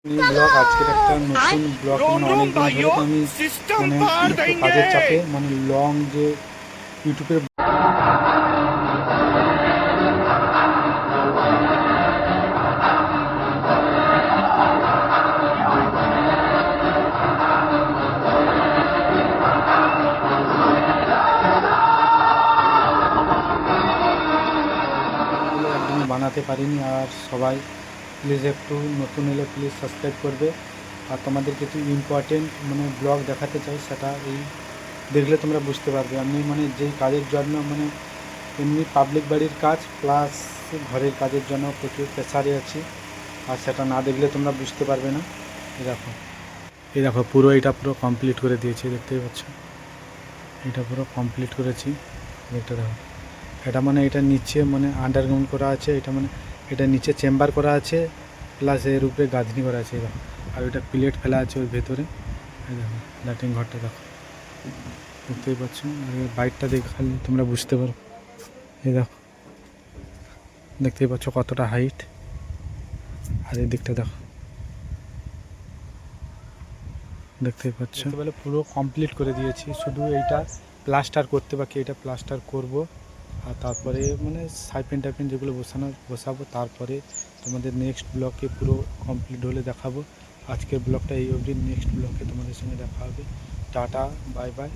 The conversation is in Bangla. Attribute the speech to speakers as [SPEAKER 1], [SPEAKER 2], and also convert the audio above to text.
[SPEAKER 1] ব্লগ আজকের একটা নতুন ব্লগ মানে অনেকদিন ধরে তো আমি একটু কাজের চাপে লং যে ইউটিউবের ব্লগগুলো একদমই বানাতে পারিনি। আর সবাই প্লিজ একটু নতুন এলে প্লিজ সাবস্ক্রাইব করবে। আর তোমাদের কিছু ইম্পর্টেন্ট ব্লগ দেখাতে চাই, সেটা এই দেখলে তোমরা বুঝতে পারবে। আমি যেই কাজের জন্য এমনি পাবলিক বাড়ির কাজ প্লাস ঘরের কাজের জন্য প্রচুর প্রেসারে আছি, আর সেটা না দেখলে তোমরা বুঝতে পারবে না। এই দেখো পুরো এটা পুরো কমপ্লিট করে দিয়েছি, দেখতেই পাচ্ছ। এটা পুরো কমপ্লিট করেছি, দেখতে দেখো। এটা এটা নিচে আন্ডারগ্রাউন্ড করা আছে, এটা নিচে চেম্বার করা আছে, প্লাস এর উপরে গাঁথনি করা আছে। দেখো, আর ওইটা প্লেট ফেলা আছে ওর ভেতরে। এই দেখো ল্যাট্রিন ঘরটা দেখো, দেখতেই পাচ্ছ। আর বাইকটা দেখালে তোমরা বুঝতে পারো। এই দেখো, দেখতেই পাচ্ছ কতটা হাইট। আর এই দিকটা দেখো, দেখতেই পাচ্ছ। বলে পুরো কমপ্লিট করে দিয়েছি, শুধু এইটা প্লাস্টার করতে বাকি। এটা প্লাস্টার করব, আর তারপরে সাইপেন টাইপেন যেগুলো বসাবো। তারপরে তোমাদের নেক্সট ব্লগে পুরো কমপ্লিট হলে দেখাবো। আজকের ব্লগটা এই অবধি, নেক্সট ব্লগে তোমাদের সঙ্গে দেখা হবে। Tata, bye bye.